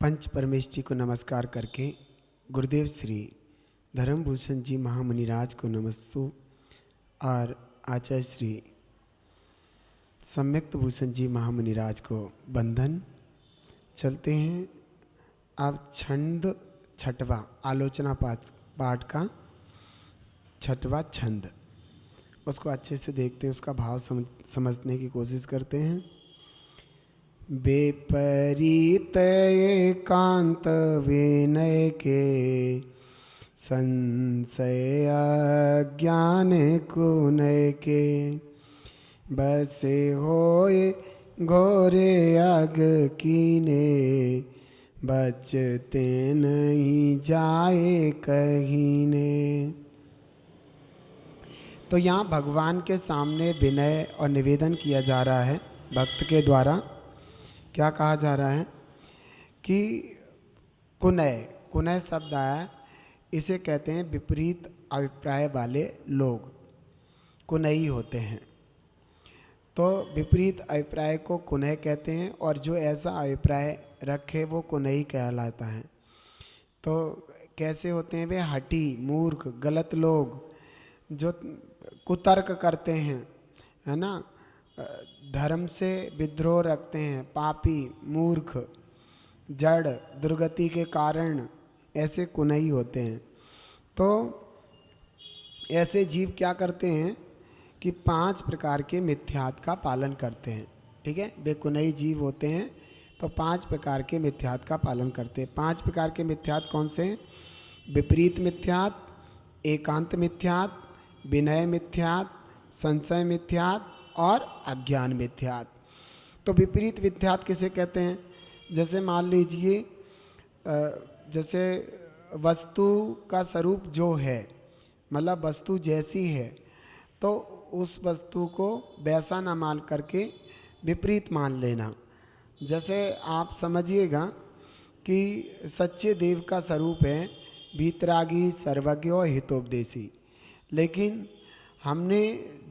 पंच परमेश जी को नमस्कार करके गुरुदेव श्री धर्मभूषण जी महामुनिराज को नमस्तु और आचार्य श्री सम्यक्त भूषण जी महामुनिराज को बंधन। चलते हैं अब छंद छठवा आलोचना पाठ का छठवा छंद, उसको अच्छे से देखते हैं, उसका भाव समझने की कोशिश करते हैं। बेपरीत एकांत विनय के संशय अज्ञान कुनय के बसे होए घोरे अग कीने बचते नहीं जाए कहीने। तो यहाँ भगवान के सामने विनय और निवेदन किया जा रहा है भक्त के द्वारा। क्या कहा जा रहा है कि कुनय, कुनय शब्द आया, इसे कहते हैं विपरीत अभिप्राय वाले लोग कुनयी होते हैं। तो विपरीत अभिप्राय को कुनय कहते हैं और जो ऐसा अभिप्राय रखे वो कुनयी कहलाता है। तो कैसे होते हैं वे? हठी, मूर्ख, गलत लोग जो कुतर्क करते हैं, है ना, धर्म से विद्रोह रखते हैं, पापी, मूर्ख, जड़, दुर्गति के कारण ऐसे कुनयी होते हैं। तो ऐसे जीव क्या करते हैं कि 5 प्रकार के मिथ्यात का पालन करते हैं। ठीक है, वे कुनयी जीव होते हैं तो 5 प्रकार के मिथ्यात का पालन करते हैं। 5 प्रकार के मिथ्यात कौन से हैं? विपरीत मिथ्यात, एकांत मिथ्यात, विनय मिथ्यात, संशय मिथ्यात और अज्ञान मिथ्यात। तो विपरीत मिथ्यात किसे कहते हैं? जैसे मान लीजिए जैसे वस्तु का स्वरूप जो है, मतलब वस्तु जैसी है तो उस वस्तु को वैसा ना मान करके विपरीत मान लेना। जैसे आप समझिएगा कि सच्चे देव का स्वरूप है वीतरागी, सर्वज्ञ और हितोपदेशी, लेकिन हमने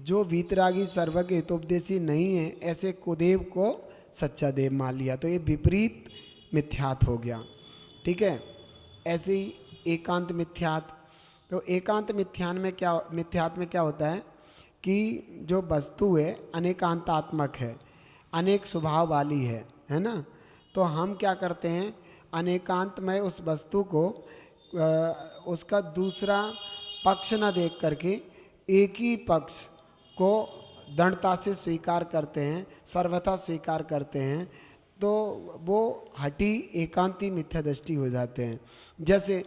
जो वीतरागी, सर्वज्ञ, हितोपदेशी नहीं है ऐसे कुदेव को सच्चा देव मान लिया, तो ये विपरीत मिथ्यात हो गया। ठीक है, ऐसे ही एकांत मिथ्यात। तो एकांत मिथ्यात में क्या होता है कि जो वस्तु है अनेकांतात्मक है, अनेक स्वभाव वाली है ना। तो हम क्या करते हैं, अनेकांत में उस वस्तु को उसका दूसरा पक्ष न देख करके एक ही पक्ष को दृढ़ता से स्वीकार करते हैं, सर्वथा स्वीकार करते हैं, तो वो हठी एकांती मिथ्या दृष्टि हो जाते हैं। जैसे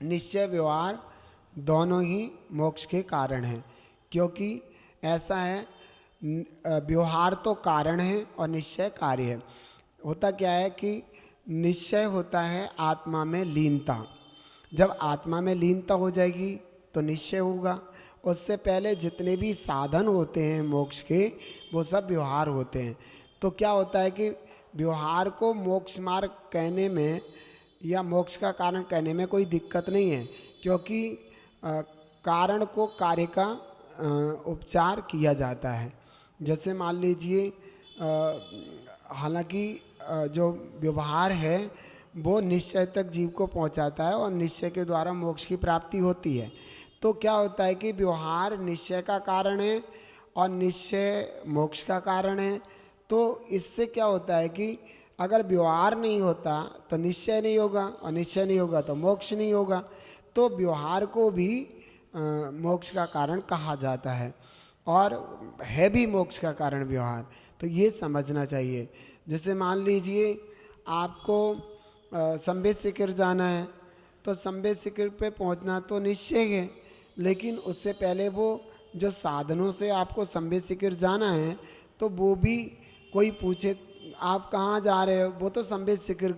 निश्चय व्यवहार दोनों ही मोक्ष के कारण हैं, क्योंकि ऐसा है व्यवहार तो कारण है और निश्चय कार्य है। होता क्या है कि निश्चय होता है आत्मा में लीनता। जब आत्मा में लीनता हो जाएगी तो निश्चय होगा। उससे पहले जितने भी साधन होते हैं मोक्ष के वो सब व्यवहार होते हैं। तो क्या होता है कि व्यवहार को मोक्ष मार्ग कहने में या मोक्ष का कारण कहने में कोई दिक्कत नहीं है, क्योंकि कारण को कार्य का उपचार किया जाता है। जैसे मान लीजिए हालांकि जो व्यवहार है वो निश्चय तक जीव को पहुंचाता है और निश्चय के द्वारा मोक्ष की प्राप्ति होती है। तो क्या होता है कि व्यवहार निश्चय का कारण है और निश्चय मोक्ष का कारण है। तो इससे क्या होता है कि अगर व्यवहार नहीं होता तो निश्चय नहीं होगा और निश्चय नहीं होगा तो मोक्ष नहीं होगा। तो व्यवहार को भी मोक्ष का कारण कहा जाता है और है भी मोक्ष का कारण व्यवहार। तो ये समझना चाहिए। जैसे मान लीजिए आपको संवेद शिखर जाना है, तो संवेद शिखर पे पहुंचना तो निश्चय है, लेकिन उससे पहले वो जो साधनों से आपको संवेद शिखर जाना है तो वो भी कोई पूछे आप कहाँ जा रहे हो, वो तो संवेद शिखर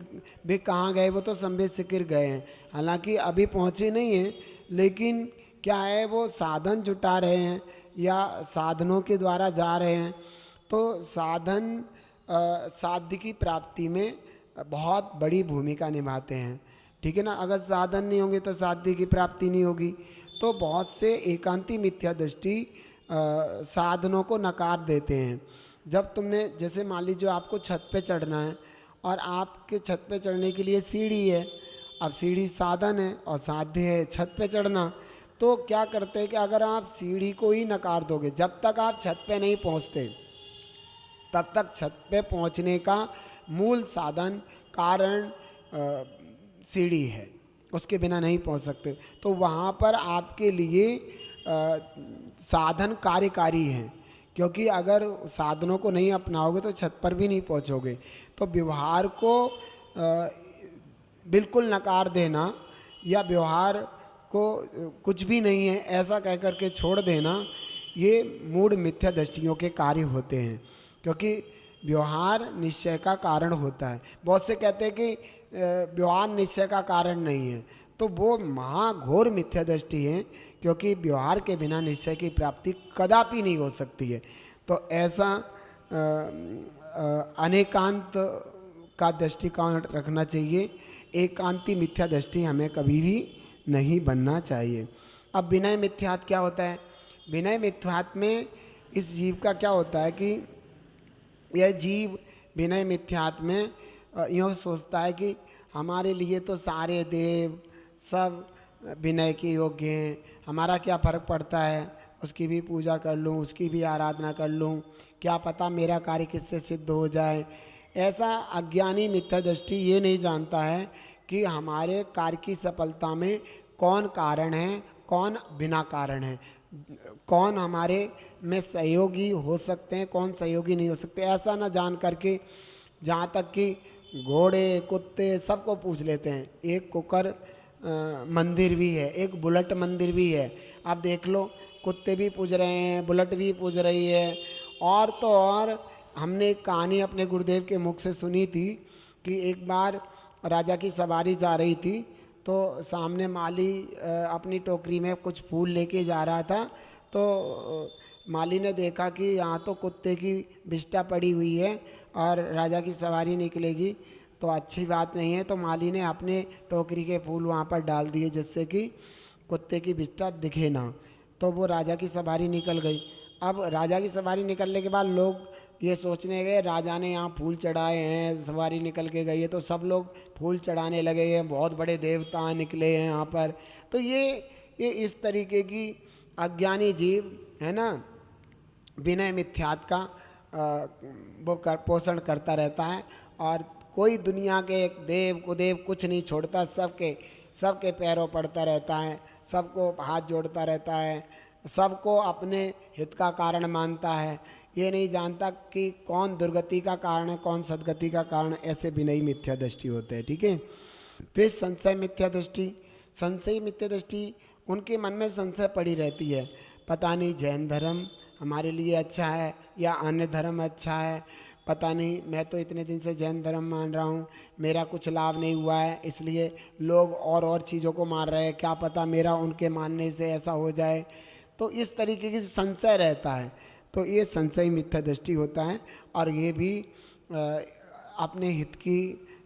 भी कहाँ गए, वो तो संवेद शिखर गए हैं, हालांकि अभी पहुँचे नहीं हैं, लेकिन क्या है वो साधन जुटा रहे हैं या साधनों के द्वारा जा रहे हैं। तो साधन साध्य की प्राप्ति में बहुत बड़ी भूमिका निभाते हैं। ठीक है ना, अगर साधन नहीं होंगे तो साध्य की प्राप्ति नहीं होगी। तो बहुत से एकांती मिथ्या दृष्टि साधनों को नकार देते हैं। जब तुमने जैसे मान लीजिए आपको छत पे चढ़ना है और आपके छत पे चढ़ने के लिए सीढ़ी है। अब सीढ़ी साधन है और साध्य है छत पे चढ़ना। तो क्या करते हैं कि अगर आप सीढ़ी को ही नकार दोगे, जब तक आप छत पे नहीं पहुंचते तब तक छत पे पहुंचने का मूल साधन कारण सीढ़ी है, उसके बिना नहीं पहुंच सकते। तो वहाँ पर आपके लिए साधन कार्यकारी हैं, क्योंकि अगर साधनों को नहीं अपनाओगे तो छत पर भी नहीं पहुंचोगे। तो व्यवहार को बिल्कुल नकार देना या व्यवहार को कुछ भी नहीं है ऐसा कह कर के छोड़ देना, ये मूढ़ मिथ्या दृष्टियों के कार्य होते हैं, क्योंकि व्यवहार निश्चय का कारण होता है। बहुत से कहते हैं कि व्यवहार निश्चय का कारण नहीं है, तो वो महाघोर मिथ्या दृष्टि है, क्योंकि व्यवहार के बिना निश्चय की प्राप्ति कदापि नहीं हो सकती है। तो ऐसा अनेकांत का दृष्टिकोण रखना चाहिए, एकांती मिथ्या दृष्टि हमें कभी भी नहीं बनना चाहिए। अब विनय मिथ्यात्व क्या होता है? विनय मिथ्यात्व में इस जीव का क्या होता है कि यह जीव विनय मिथ्यात्व में यूँ सोचता है कि हमारे लिए तो सारे देव सब विनय के योग्य हैं, हमारा क्या फ़र्क पड़ता है, उसकी भी पूजा कर लूँ, उसकी भी आराधना कर लूँ, क्या पता मेरा कार्य किससे सिद्ध हो जाए। ऐसा अज्ञानी मिथ्या दृष्टि ये नहीं जानता है कि हमारे कार्य की सफलता में कौन कारण है, कौन बिना कारण है, कौन हमारे में सहयोगी हो सकते हैं, कौन सहयोगी नहीं हो सकते। ऐसा ना जान करके जहाँ तक कि घोड़े कुत्ते सबको पूछ लेते हैं। एक कुकर मंदिर भी है, एक बुलेट मंदिर भी है। आप देख लो, कुत्ते भी पूज रहे हैं, बुलेट भी पूज रही है। और तो और हमने एक कहानी अपने गुरुदेव के मुख से सुनी थी कि एक बार राजा की सवारी जा रही थी, तो सामने माली अपनी टोकरी में कुछ फूल लेके जा रहा था। तो माली ने देखा कि यहाँ तो कुत्ते की विष्ठा पड़ी हुई है और राजा की सवारी निकलेगी तो अच्छी बात नहीं है। तो माली ने अपने टोकरी के फूल वहाँ पर डाल दिए जिससे कि कुत्ते की विष्ठा दिखे ना। तो वो राजा की सवारी निकल गई। अब राजा की सवारी निकलने के बाद लोग ये सोचने गए राजा ने यहाँ फूल चढ़ाए हैं, सवारी निकल के गई है, तो सब लोग फूल चढ़ाने लगे हैं, बहुत बड़े देवता निकले हैं यहाँ पर। तो ये इस तरीके की अज्ञानी जीव है ना, विनय मिथ्यात्व का वो पोषण करता रहता है। और कोई दुनिया के एक देव कुदेव कुछ नहीं छोड़ता, सबके पैरों पड़ता रहता है, सबको हाथ जोड़ता रहता है, सबको अपने हित का कारण मानता है। ये नहीं जानता कि कौन दुर्गति का कारण है, कौन सदगति का कारण। ऐसे विनयी मिथ्या दृष्टि होते हैं। ठीक है। फिर संशय मिथ्या दृष्टि। संशय मिथ्या दृष्टि, उनके मन में संशय पड़ी रहती है, पता नहीं जैन धर्म हमारे लिए अच्छा है या अन्य धर्म अच्छा है, पता नहीं मैं तो इतने दिन से जैन धर्म मान रहा हूँ, मेरा कुछ लाभ नहीं हुआ है, इसलिए लोग और चीज़ों को मान रहे हैं, क्या पता मेरा उनके मानने से ऐसा हो जाए। तो इस तरीके की संशय रहता है। तो ये संशय मिथ्या दृष्टि होता है और ये भी अपने हित के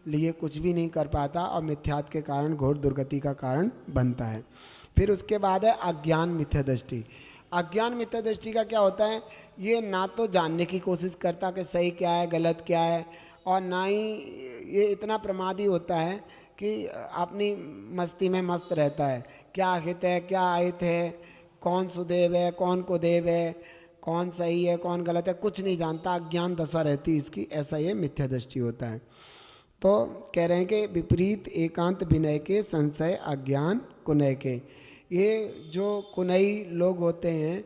लिए कुछ भी नहीं कर पाता और मिथ्यात्व के कारण घोर दुर्गति का कारण बनता है। फिर उसके बाद है अज्ञान मिथ्या दृष्टि। अज्ञान मिथ्या दृष्टि का क्या होता है, ये ना तो जानने की कोशिश करता कि सही क्या है गलत क्या है, और ना ही ये इतना प्रमादी होता है कि अपनी मस्ती में मस्त रहता है, क्या हित है क्या अहित है, कौन सुदेव है कौन कुदेव है, कौन सही है कौन गलत है, कुछ नहीं जानता, अज्ञान दशा रहती है इसकी। ऐसा ये मिथ्या दृष्टि होता है। तो कह रहे हैं कि विपरीत एकांत विनय के संशय अज्ञान कुनय के। ये जो कुनई लोग होते हैं,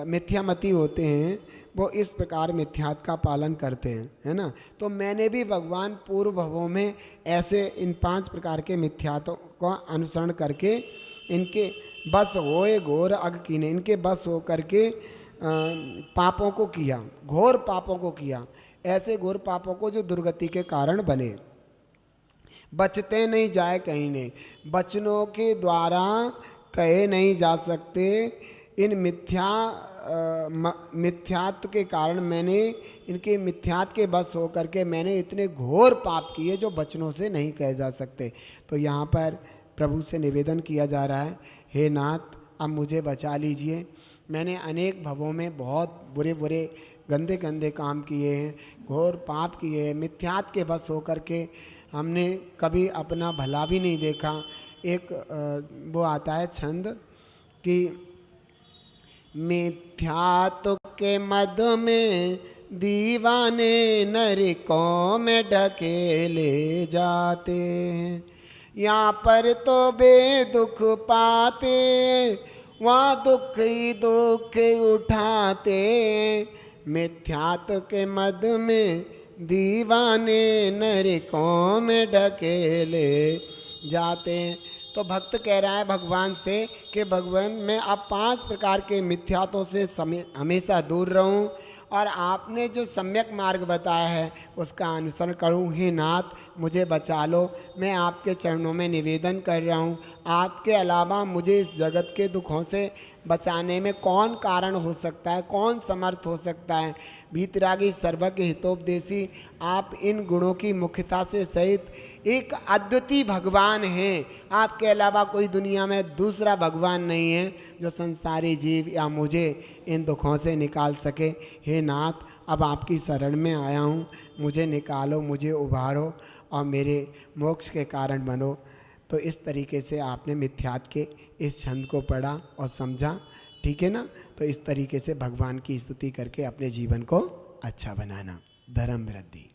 मिथ्यामती होते हैं, वो इस प्रकार मिथ्यात्व का पालन करते हैं, है ना। तो मैंने भी भगवान पूर्व भवों में ऐसे इन 5 प्रकार के मिथ्यात्व का अनुसरण करके इनके बस होए घोर अग कीने, इनके बस हो करके पापों को किया, घोर पापों को किया, ऐसे घोर पापों को जो दुर्गति के कारण बने। बचते नहीं जाए कहीं ने, वचनों के द्वारा कहे नहीं जा सकते। इन मिथ्यात्व के कारण मैंने, इनके मिथ्यात्व के बस होकर के मैंने इतने घोर पाप किए जो वचनों से नहीं कहे जा सकते। तो यहाँ पर प्रभु से निवेदन किया जा रहा है, हे नाथ अब मुझे बचा लीजिए, मैंने अनेक भवों में बहुत बुरे बुरे गंदे गंदे काम किए हैं, घोर पाप किए हैं, मिथ्यात के बस होकर के हमने कभी अपना भला भी नहीं देखा। एक वो आता है छंद कि मिथ्यात्व के मद में दीवाने नरकों में ढकेले जाते हैं, यहाँ पर तो बेदुख पाते, वहाँ दुख ही दुख उठाते। मिथ्यात्व के मद में दीवाने नरकों में ढकेले जाते हैं। तो भक्त कह रहा है भगवान से कि भगवान मैं अब 5 प्रकार के मिथ्यात्वों से हमेशा दूर रहूं और आपने जो सम्यक मार्ग बताया है उसका अनुसरण करूं। हे नाथ मुझे बचा लो, मैं आपके चरणों में निवेदन कर रहा हूं। आपके अलावा मुझे इस जगत के दुखों से बचाने में कौन कारण हो सकता है, कौन समर्थ हो सकता है। भीतरागी सर्वज्ञ हितोपदेशी आप इन गुणों की मुख्यता से सहित एक अद्वितीय भगवान हैं। आपके अलावा कोई दुनिया में दूसरा भगवान नहीं है जो संसारी जीव या मुझे इन दुखों से निकाल सके। हे नाथ अब आपकी शरण में आया हूँ, मुझे निकालो, मुझे उभारो और मेरे मोक्ष के कारण बनो। तो इस तरीके से आपने मिथ्यात्व के इस छंद को पढ़ा और समझा, ठीक है ना। तो इस तरीके से भगवान की स्तुति करके अपने जीवन को अच्छा बनाना। धर्म वृद्धि।